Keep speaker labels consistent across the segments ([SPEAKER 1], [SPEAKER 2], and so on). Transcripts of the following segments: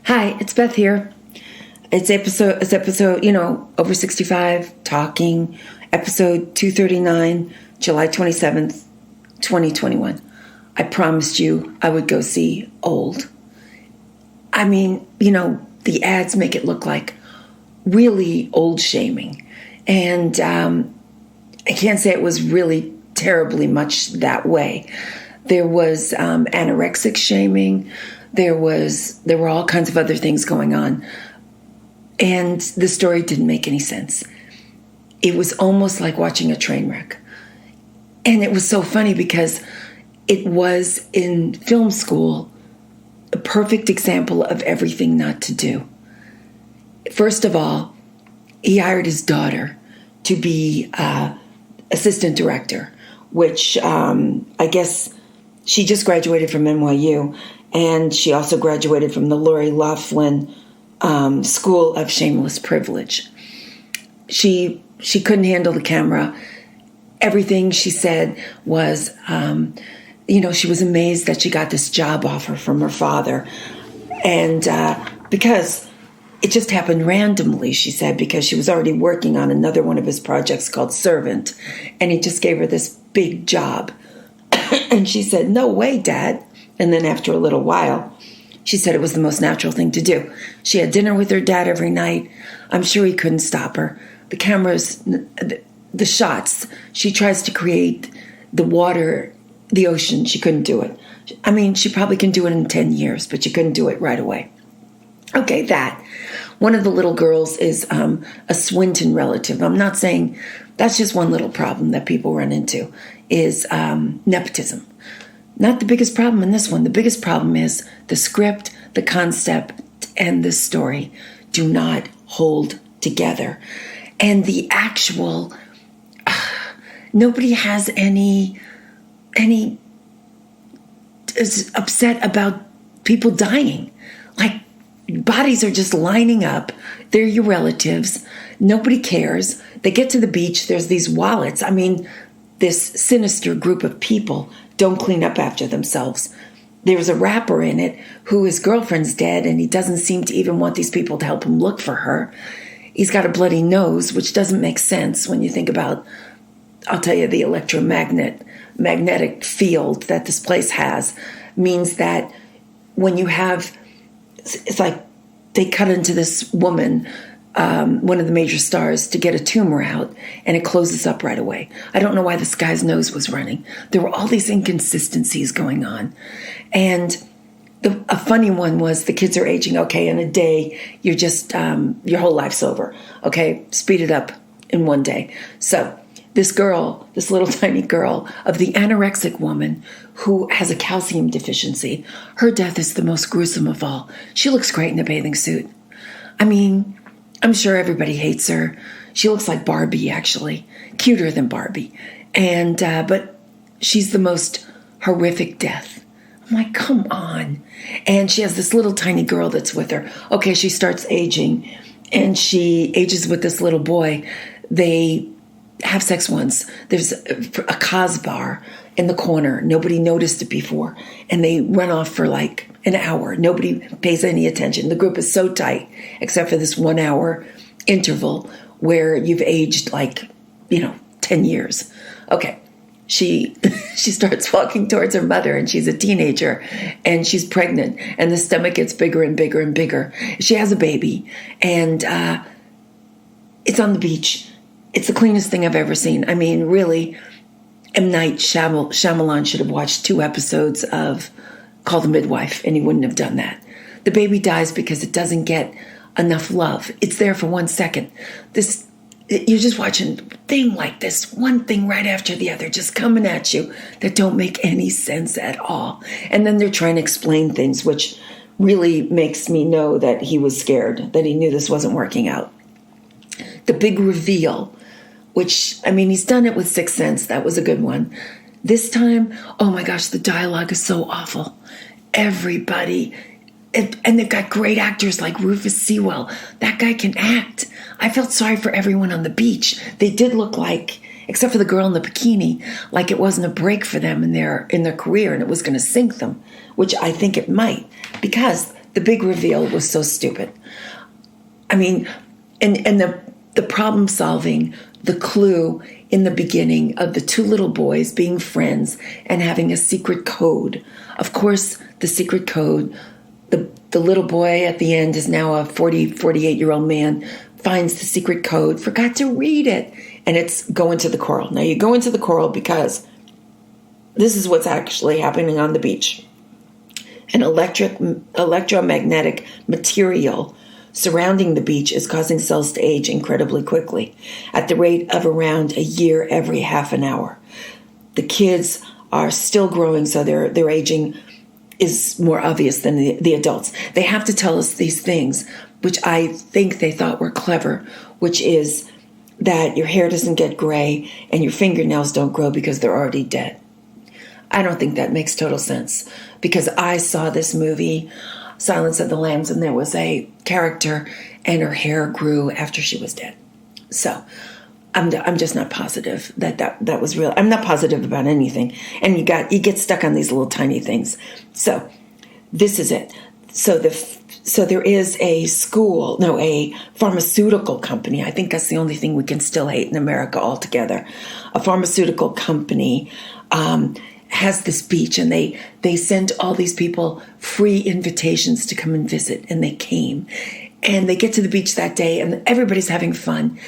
[SPEAKER 1] Hi, it's Beth here. It's episode, over 65, talking, episode 239, July 27th, 2021. I promised you I would go see Old. I mean, the ads make it look like really old shaming. And I can't say it was really terribly much that way. There was anorexic shaming. There were all kinds of other things going on. And the story didn't make any sense. It was almost like watching a train wreck. And it was so funny because it was in film school a perfect example of everything not to do. First of all, he hired his daughter to be assistant director, which I guess she just graduated from NYU, and she also graduated from the Lori Loughlin School of Shameless Privilege. She couldn't handle the camera. Everything she said was, she was amazed that she got this job offer from her father. And because it just happened randomly, she said, because she was already working on another one of his projects called Servant. And he just gave her this big job. And she said, "No way, Dad." And then after a little while, she said it was the most natural thing to do. She had dinner with her dad every night. I'm sure he couldn't stop her. The cameras, the shots, she tries to create the water, the ocean. She couldn't do it. I mean, she probably can do it in 10 years, but she couldn't do it right away. Okay, that. One of the little girls is a Swinton relative. I'm not saying that's just one little problem that people run into is nepotism. Not the biggest problem in this one. The biggest problem is the script, the concept, and the story do not hold together. And the actual, nobody has any is upset about people dying. Like, bodies are just lining up. They're your relatives. Nobody cares. They get to the beach. There's these wallets. I mean, this sinister group of people don't clean up after themselves. There's a rapper in it who his girlfriend's dead, and he doesn't seem to even want these people to help him look for her. He's got a bloody nose, which doesn't make sense when you think about, I'll tell you, the magnetic field that this place has means that when you have, it's like they cut into this woman, one of the major stars, to get a tumor out, and it closes up right away. I don't know why this guy's nose was running. There were all these inconsistencies going on. And a funny one was the kids are aging. Okay, in a day, you're just, your whole life's over. Okay, speed it up in one day. So this girl, this little tiny girl of the anorexic woman who has a calcium deficiency, her death is the most gruesome of all. She looks great in a bathing suit. I mean, I'm sure everybody hates her. She looks like Barbie, actually. Cuter than Barbie. And, but she's the most horrific death. I'm like, come on. And she has this little tiny girl that's with her. Okay, she starts aging, and she ages with this little boy. They have sex once. There's a Cos bar in the corner. Nobody noticed it before. And they run off for like an hour. Nobody pays any attention. The group is so tight, except for this 1 hour interval where you've aged 10 years. Okay. She starts walking towards her mother, and she's a teenager, and she's pregnant, and the stomach gets bigger and bigger and bigger. She has a baby, and it's on the beach. It's the cleanest thing I've ever seen. I mean, really, M. Night Shyamalan should have watched 2 episodes of Call the Midwife, and he wouldn't have done that. The baby dies because it doesn't get enough love. It's there for 1 second. You're just watching a thing like this, one thing right after the other, just coming at you that don't make any sense at all. And then they're trying to explain things, which really makes me know that he was scared, that he knew this wasn't working out. The big reveal, which, I mean, he's done it with Sixth Sense. That was a good one. This time, oh my gosh, the dialogue is so awful. Everybody, and they've got great actors like Rufus Sewell. That guy can act. I felt sorry for everyone on the beach. They did look like, except for the girl in the bikini, like it wasn't a break for them in their career and it was going to sink them, which I think it might, because the big reveal was so stupid. I mean, and the problem solving, the clue in the beginning of the two little boys being friends and having a secret code. Of course, the secret code, the little boy at the end is now a 48-year-old man, finds the secret code, forgot to read it, and it's go into the coral. Now you go into the coral because this is what's actually happening on the beach. An electromagnetic material surrounding the beach is causing cells to age incredibly quickly at the rate of around a year every half an hour. The kids are still growing, so their aging is more obvious than the adults. They have to tell us these things, which I think they thought were clever, which is that your hair doesn't get gray and your fingernails don't grow because they're already dead. I don't think that makes total sense, because I saw this movie, Silence of the Lambs, and there was a character and her hair grew after she was dead. So I'm just not positive that was real. I'm not positive about anything. And you get stuck on these little tiny things. So this is it. So there is a pharmaceutical company. I think that's the only thing we can still hate in America altogether. A pharmaceutical company has this beach, and they sent all these people free invitations to come and visit, and they came. And they get to the beach that day, and everybody's having fun,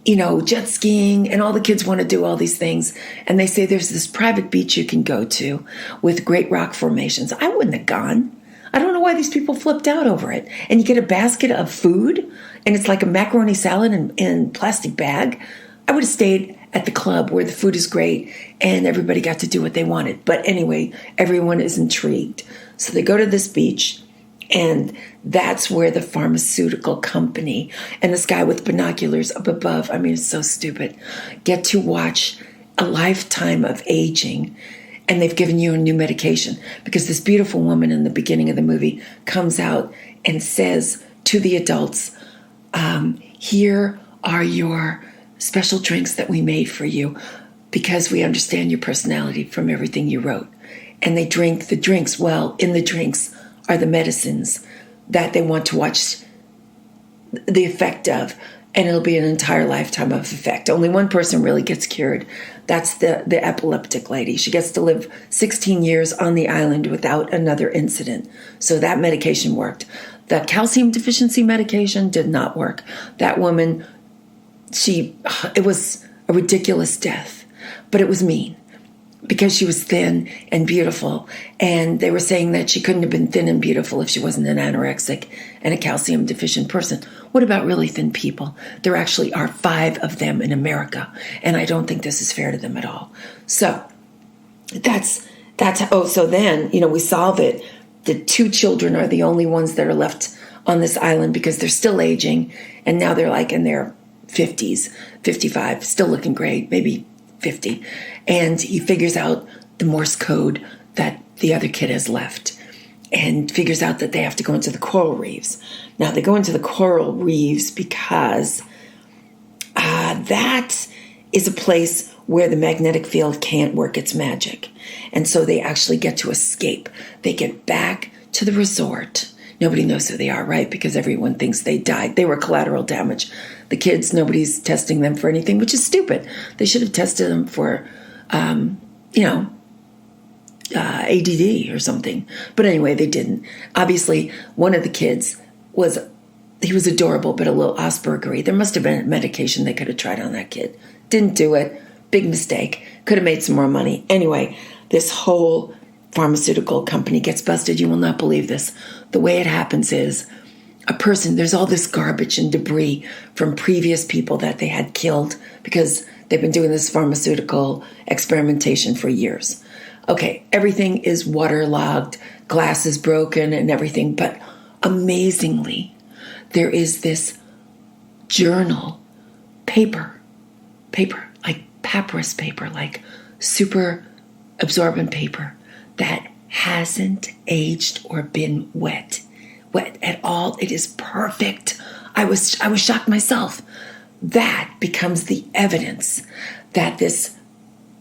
[SPEAKER 1] jet skiing, and all the kids want to do all these things. And they say there's this private beach you can go to with great rock formations. I wouldn't have gone. I don't know why these people flipped out over it. And you get a basket of food, and it's like a macaroni salad in a plastic bag. I would have stayed at the club where the food is great and everybody got to do what they wanted. But anyway, everyone is intrigued. So they go to this beach, and that's where the pharmaceutical company and this guy with binoculars up above, I mean, it's so stupid, get to watch a lifetime of aging. And they've given you a new medication, because this beautiful woman in the beginning of the movie comes out and says to the adults, here are your special drinks that we made for you, because we understand your personality from everything you wrote. And they drink the drinks. Well, in the drinks are the medicines that they want to watch the effect of, and it'll be an entire lifetime of effect. Only one person really gets cured. That's the epileptic lady. She gets to live 16 years on the island without another incident. So that medication worked. The calcium deficiency medication did not work. That woman, it was a ridiculous death, but it was mean, because she was thin and beautiful. And they were saying that she couldn't have been thin and beautiful if she wasn't an anorexic and a calcium deficient person. What about really thin people? There actually are 5 of them in America, and I don't think this is fair to them at all. So so then, we solve it. The 2 children are the only ones that are left on this island because they're still aging, and now they're like in their 50s, 55, still looking great, maybe 50. And he figures out the Morse code that the other kid has left, and figures out that they have to go into the coral reefs. Now, they go into the coral reefs because that is a place where the magnetic field can't work its magic. And so they actually get to escape. They get back to the resort. Nobody knows who they are, right? Because everyone thinks they died. They were collateral damage. The kids, nobody's testing them for anything, which is stupid. They should have tested them for, ADD or something. But anyway, they didn't. Obviously, one of the kids was adorable, but a little Aspergery. There must have been a medication they could have tried on that kid. Didn't do it. Big mistake. Could have made some more money. Anyway, this whole pharmaceutical company gets busted. You will not believe this. The way it happens is there's all this garbage and debris from previous people that they had killed because they've been doing this pharmaceutical experimentation for years. Okay, everything is waterlogged, glass is broken and everything, but amazingly, there is this journal, paper, like papyrus paper, like super absorbent paper that hasn't aged or been wet at all. It is perfect. I was shocked myself. That becomes the evidence that this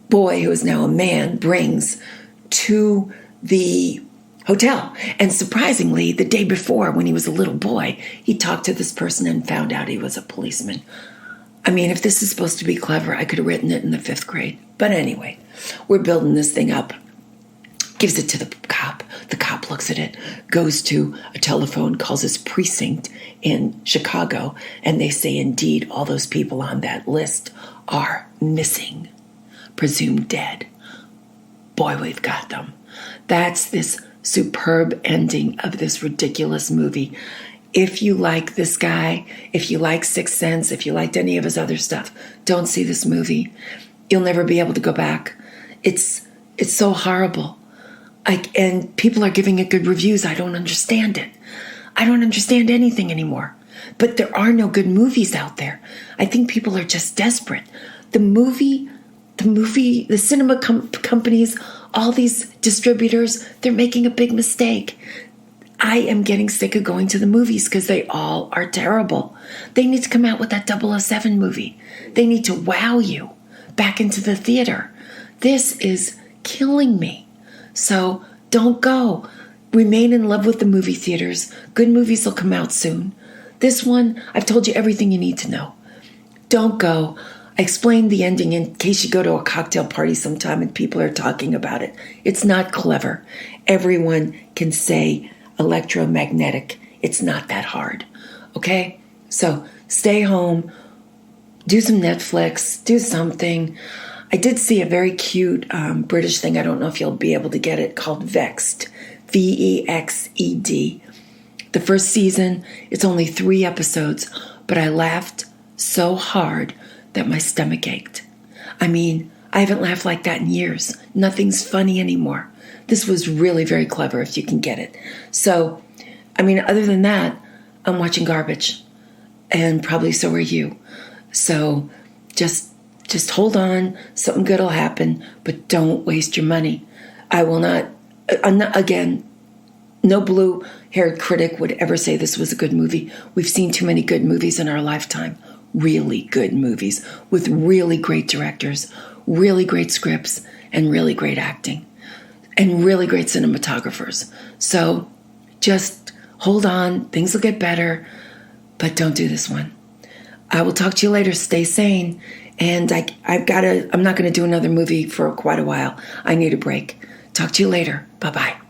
[SPEAKER 1] boy, who is now a man, brings to the hotel. And surprisingly, the day before, when he was a little boy, he talked to this person and found out he was a policeman. I mean, if this is supposed to be clever, I could have written it in the 5th grade. But anyway, we're building this thing up. Gives it to the cop. The cop looks at it, goes to a telephone, calls his precinct in Chicago, and they say, indeed, all those people on that list are missing, presumed dead. Boy, we've got them. That's this superb ending of this ridiculous movie. If you like this guy, if you like Sixth Sense, if you liked any of his other stuff, don't see this movie. You'll never be able to go back. It's so horrible. And people are giving it good reviews. I don't understand it. I don't understand anything anymore. But there are no good movies out there. I think people are just desperate. The cinema companies, all these distributors, they're making a big mistake. I am getting sick of going to the movies because they all are terrible. They need to come out with that 007 movie. They need to wow you back into the theater. This is killing me. So don't go. Remain in love with the movie theaters. Good movies will come out soon. This one, I've told you everything you need to know. Don't go. I explained the ending in case you go to a cocktail party sometime and people are talking about it. It's not clever. Everyone can say electromagnetic. It's not that hard. Okay? So stay home. Do some Netflix. Do something. I did see a very cute British thing. I don't know if you'll be able to get it, called Vexed. Vexed. The first season, it's only 3 episodes, but I laughed so hard that my stomach ached. I mean, I haven't laughed like that in years. Nothing's funny anymore. This was really very clever if you can get it. So, I mean, other than that, I'm watching garbage. And probably so are you. So just hold on. Something good will happen, but don't waste your money. I'm not, again, no blue-haired critic would ever say this was a good movie. We've seen too many good movies in our lifetime. Really good movies with really great directors, really great scripts, and really great acting, and really great cinematographers. So just hold on. Things will get better, but don't do this one. I will talk to you later. Stay sane. And I'm not going to do another movie for quite a while. I need a break. Talk to you later. Bye-bye.